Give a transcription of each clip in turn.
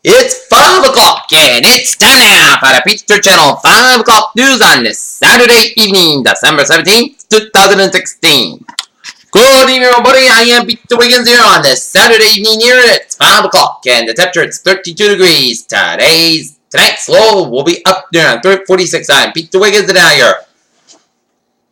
It's 5 o'clock, and it's time now for the Pizza Channel 5 o'clock news on this Saturday evening, December 17th, 2016. Good evening, everybody. I am Pizza Wiggins here on this Saturday evening here. It's 5 o'clock, and the temperature is 32 degrees. Tonight's low will be up there on 46. I'm Pizza Wiggins and I here.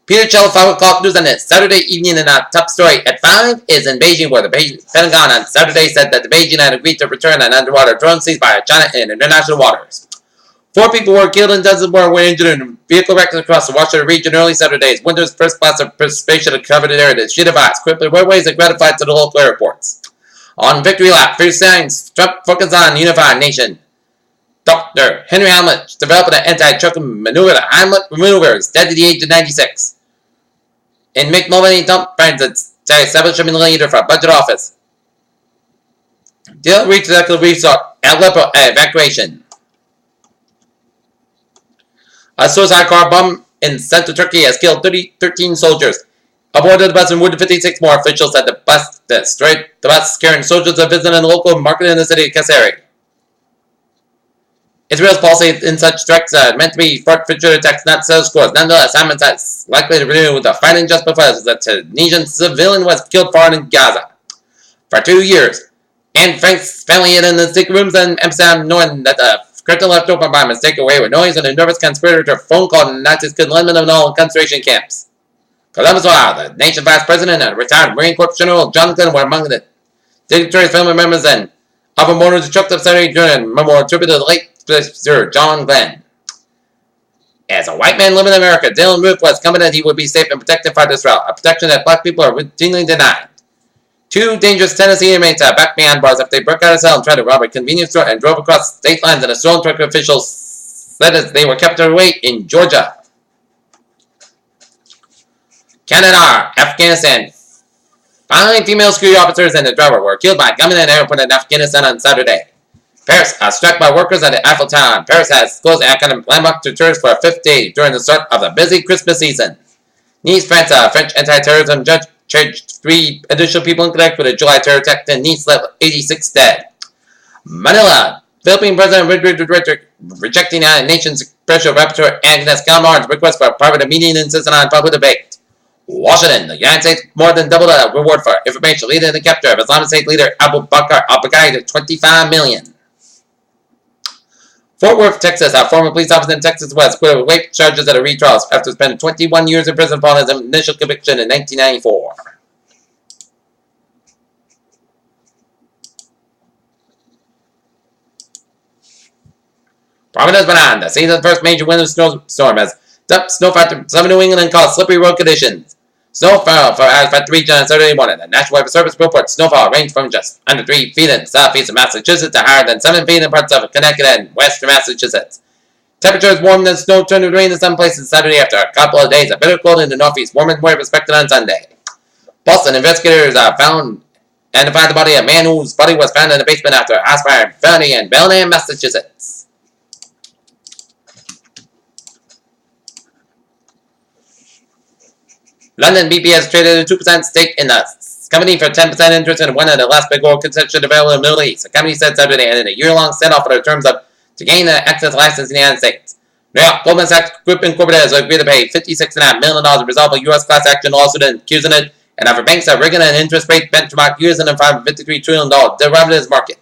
Peter Chell, 5 o'clock news on this Saturday evening, and our top story at 5 is in Beijing, where the Pentagon on Saturday said that the Beijing had agreed to return an underwater drone seized by China in international waters. 4 people were killed and dozens more were injured in vehicle wrecks across the Washington region early Saturday. Winter's first class of precipitation covered an area that sheet of ice, crippling roadways and gratified to the local airports. On Victory Lap, fierce signs, Trump focus on unified nation. Dr. Henry Hamlet developed an anti-truck maneuver. Hamlet maneuvers, dead at the age of 96. In McMullen, Trump finds that $7 million leader for budget office. Deal reached the resort Aleppo evacuation. A suicide car bomb in central Turkey has killed 13 soldiers. Aboard the bus and wounded 56 more. Officials said the bus destroyed the bus carrying soldiers to visit a local market in the city of Kayseri. Israel's policy in such threats meant to be future attacks, not sales scores. Nonetheless, Hamas is likely to renew the fighting just because the Tunisian civilian was killed far in Gaza for 2 years. And Frank's family hid in the secret rooms in Amsterdam, knowing that the curtain left open by mistake away with noise and a nervous conspirator phone call and Nazis could eliminate them in all concentration camps. Columbus, Ohio, the nation's vice president and retired Marine Corps General John Glenn were among the dignitaries, family members, and other mourners who choked up Saturday during a memorial tribute to the late Sir John Glenn. As a white man living in America, Dylan Roof was confident he would be safe and protected by this route, a protection that black people are routinely denied. 2 dangerous Tennessee inmates backed behind bars after they broke out of cell and tried to rob a convenience store and drove across state lines in a stolen truck. Officials said as they were kept away in Georgia. Canada, Afghanistan. 5 female security officers and the driver were killed by gunmen at an airport in Afghanistan on Saturday. Paris, struck by workers at the Eiffel Tower. Paris has closed iconic landmark to tourists for a 5th day during the start of the busy Christmas season. Nice, France, French anti-terrorism judge charged 3 additional people in connection with a July terror attack in Nice, left 86 dead. Manila, Philippine President Rodrigo Duterte rejecting the nation's special rapporteur Agnes Calmar's request for a private meeting insisting on public debate. Washington, the United States more than doubled the reward for information leading to the capture of Islamic State leader Abu Bakr al-Baghdadi to $25 million. Fort Worth, Texas, a former police officer in Texas was acquitted of rape charges at a retrial after spending 21 years in prison following his initial conviction in 1994. Providence, Rhode Island, the season's first major winter snowstorm has dumped snow for some New England and caused slippery road conditions. Snow fell for the region on Saturday morning. The National Weather Service reports snowfall ranged from just under 3 feet in southeastern Massachusetts to higher than 7 feet in parts of Connecticut and western Massachusetts. Temperatures warmer than snow turned to rain in some places Saturday after a couple of days of bitter cold in the northeast. Warmer weather expected on Sunday. Boston investigators identified the body of a man whose body was found in the basement after a house fire in Bellingham, Massachusetts. London BP has traded a 2% stake in the company for 10% interest in one of the last big oil concession development in the Middle East. The company said Saturday ended a year-long standoff for the terms of to gain an access license in the United States. New York Goldman Sachs Group Incorporated has agreed to pay $56.5 million to resolve a U.S. class action lawsuit accusing it and other banks of rigging an interest rate benchmark using a $53 trillion derivatives market.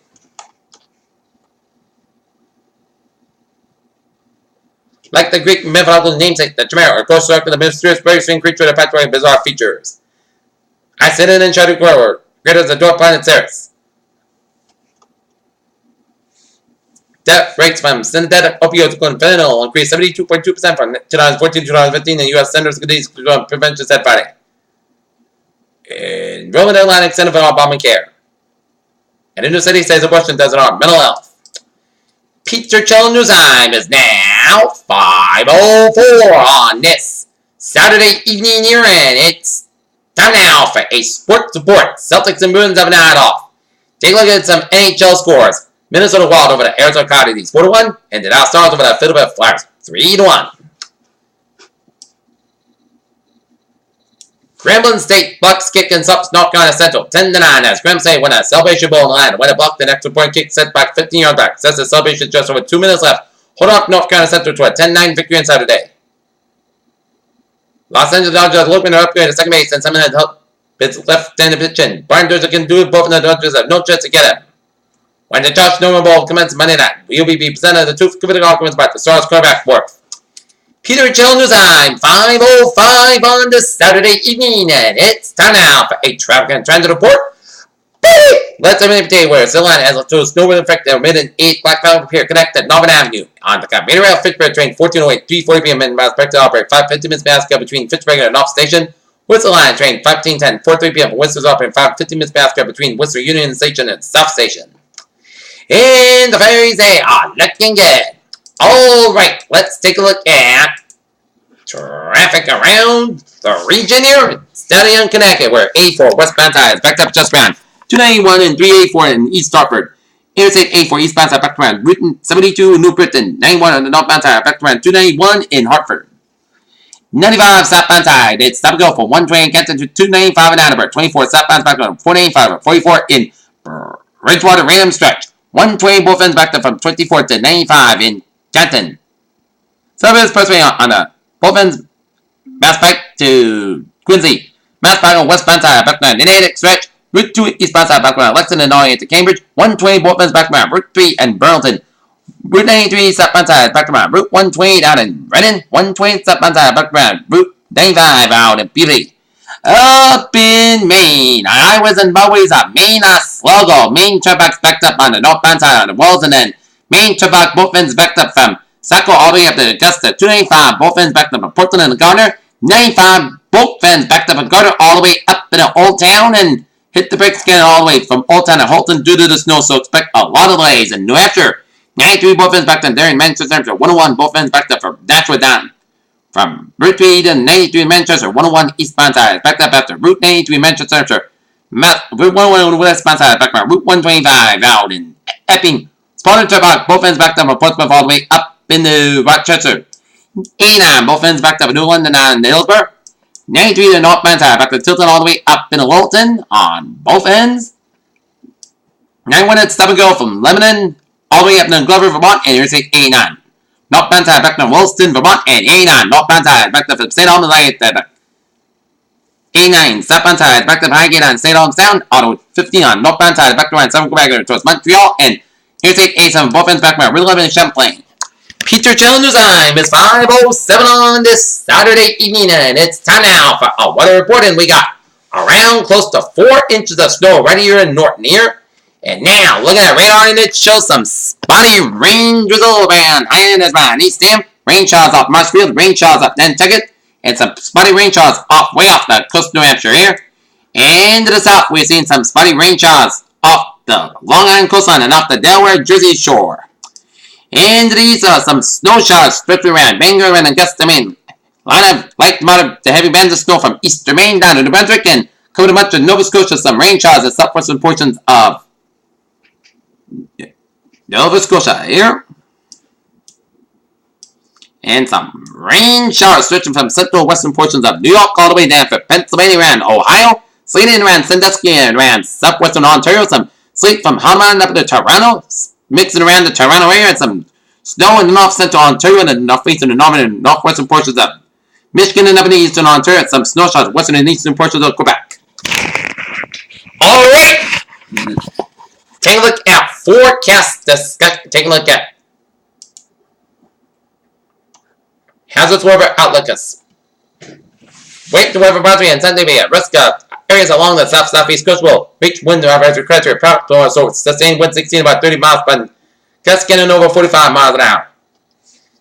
Like the Greek mythological namesake, the Chimera, or ghost circle, the mysterious bird string creature with a with bizarre features. I sit in and try to grow, great as the dwarf planet Ceres. Death rates from synthetic opioids including fentanyl increased 72.2% from 2014 to 2015 in the U.S. Centers for Disease Prevention said Friday. In Roman Atlantic Center for Obamacare. And New City says abortion doesn't harm mental health. Pizza Channel News Time is now 5:04 on this Saturday evening here, and it's time now for a sports report. Celtics and Bruins have a night off. Take a look at some NHL scores. Minnesota Wild over the Arizona Coyotes 4-1, and the Dallas Stars over the Philadelphia Flyers 3-1. Grambling State Bucks kick and subs North Carolina Central 10-9 as Graham State win a Celebration Bowl in the line. Win a block, the next point kick set back 15-yard back. Says the celebration just over 2 minutes left. Hold off North Carolina Central to a 10-9 victory on Saturday. Los Angeles Dodgers looking to upgrade to second base and 7 minutes help. It's left-handed pitching. Brian Dozier can do it. Both of the Dodgers have no chance to get him. When the Josh Norman Bowl commences Monday night, we will be presented the two critical arguments by the Stars quarterback Worth. Peter Chill News Time, 5:05 on this Saturday evening, and it's time now for a traffic and transit report. Let's have an day where Silline has to snow effect that mid and 8 Black Mountain Pier connect at Northern Avenue. On the Commuter Rail Fitchburg train 1408, 3:40 p.m. in Prospect to operate 5:50 minutes past between Fitchburg and North Station. Whistler Line train 1510, 4:30 p.m. Whistler's operating 5:50 minutes past between Whistler Union Station and South Station. And the ferries, they are looking good. Alright, let's take a look at traffic around the region here. Steady on Connecticut, where A4 westbound side is backed up just around 291 and 384 in East Hartford. Interstate A4 eastbound side backed around Route 72 New Britain. 91 on the northbound side backed around 291 in Hartford. 95 southbound side, it's stop and go from 120 Kenton to 295 in Attleboro. 24 southbound backed around 495 44 in Bridgewater Random Stretch. 120 both ends backed up from 24 to 95 in Canton. Service expressway on the both ends Mass Pike to Quincy. Mass Pike on westbound side back around Atlantic Stretch. Route 2 eastbound side back around Lexington and Norrie to Cambridge. 120 both ends back around Route 3 and Burlington. Route 93 southbound side back around Route 128 out in Brennan. 120 southbound side back around Route 95 out in Beverly. Up in Maine, highways and byways of Maine are slow. Main traffic's backed up on the northbound side on the walls, and then Main traffic both ends backed up from Saco all the way up to Augusta. 295 both ends backed up in Portland and Gardner. 95 both ends backed up in Gardner all the way up in Old Town, and hit the brakes again all the way from Old Town to Holton due to the snow, so expect a lot of delays. In New Hampshire, 93 both ends backed up there in Manchester. 101 both ends backed up from Nashua down. From Route 3 to 93 in Manchester, 101 eastbound side, backed up after Route 93 in Manchester. Route 101 westbound side, back around Route 125 out in Epping. Spotted traffic, both ends backed up from Portsmouth all the way up into Rochester. 89, both ends backed up in New London and Hillsborough. 93 to northbound side, back to Tilton all the way up into Wilton on both ends. 91 at stop and go from Lebanon all the way up to Glover, Vermont, and Interstate 89. Northbound side back to Williston, Vermont, and 89. Northbound side back to St. Albans, 89. Southbound side back to Highgate on St. Albans Sound. Auto 15 on northbound side back to Ryan 7 Quebec towards Montreal, and Interstate 87 both ends back to Route 11 in Champlain. Peter Chill News Time is 5:07 on this Saturday evening, and it's time now for a weather report. And we got around close to 4 inches of snow right here in Norton here. And now, looking at radar, and it shows some spotty rain drizzle around Highland as well. East Dam, rain showers off Marshfield, rain showers off Nantucket, and some spotty rain showers way off the coast of New Hampshire here. And to the south, we're seeing some spotty rain showers off the Long Island coastline and off the Delaware Jersey shore. And to the east, some snow showers stretching around Bangor and Augusta, Maine. Line of light to moderate to heavy bands of snow from eastern Maine down to New Brunswick, and covered much of Nova Scotia, some rain showers in southwestern portions of Nova Scotia here. And some rain showers stretching from central western portions of New York all the way down for Pennsylvania around Ohio. Sleeting around Sandusky and around southwestern Ontario. Some sleet from Harmon up to Toronto. Mixing around the Toronto area. And some snow in the north central Ontario and the northeastern and northern and northwestern portions of Michigan and up in the eastern Ontario. And some snow showers western and eastern portions of Quebec. Alright! Take a look at forecast discussion. Take a look at hazardous weather outlook. Wait, the weather boundary and Sunday may at risk of areas along the south-southeast coast will reach wind average requires approximately so sustained wind 16 about 30 miles per gusts getting over 45 miles an hour.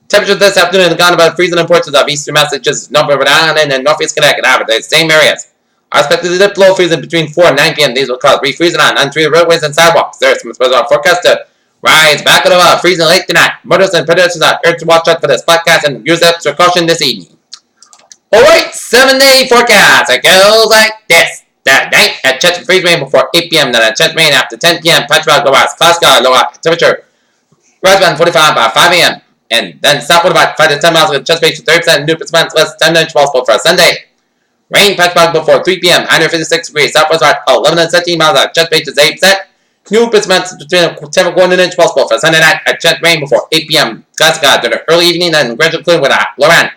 Temperature this afternoon has gone about freezing in portions of eastern Massachusetts, North Rhode Island, and northeast Connecticut. However, the same areas are expected to dip below freezing between 4 and 9 p.m. These will cause refreezing on untreated roadways and sidewalks. There is some special forecast to rise back at about freezing late tonight. Motorists and pedestrians are urged to watch out for this podcast and use extra caution this evening. Alright, 7-day forecast. It goes like this. That night at Chesapeake freeze rain before 8 p.m. Then at Chesapeake rain after 10 p.m. Patchwork low rise. Clascar low temperature rise around 45 by 5 a.m. And then southward about 5 to 10 miles with Chesapeake to 30% new percent less 10 inch possible for a Sunday. Rain patch before 3 p.m. 156 degrees. Southwest about 11 and 17 miles out. Chest is 8%. New Bismarck between 10 and 1 inch possible for Sunday night at chest rain before 8 p.m. Gust during the early evening and gradual cooling with a low end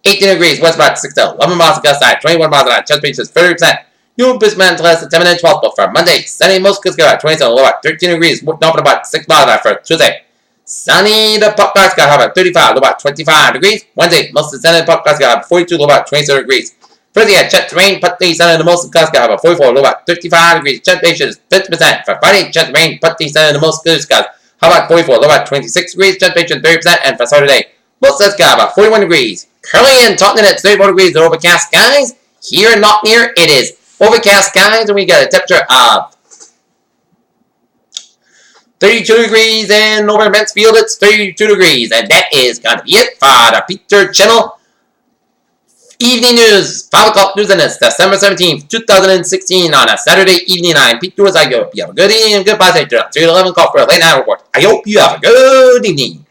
18 degrees. West about 6 to 11 miles gust side. 21 miles out. Chest is 30%. New Bismarck less than 10 inch possible for Monday. Sunday most gust at 27 low at 13 degrees. North about 6 miles out for Tuesday. Sunny, the puck basket have a 35, low about 25 degrees. Wednesday, most of the sunny puck basket have 42, low about 27 degrees. Thursday, at Chet Rain, Putty Sunny, the most basket have a 44, low about 55 degrees. Chet Bation is 50%. For Friday, Chet Rain, Putty Sunny, the most basket how about 44, low about 26 degrees. Chet Bation 30%. And for Saturday, most basket have about 41 degrees. Currently in Tottenham at 34 degrees, overcast skies. Here in Knockmere, it is overcast skies, and we got a temperature of 32 degrees, and over in Mansfield it's 32 degrees. And that is going to be it for the Peter Channel Evening News. 5 o'clock news, and it's December 17th, 2016 on a Saturday evening. I'm Peter as I go. You have a good evening and goodbye. 3 to 11 call for a late night report. I hope you have a good evening.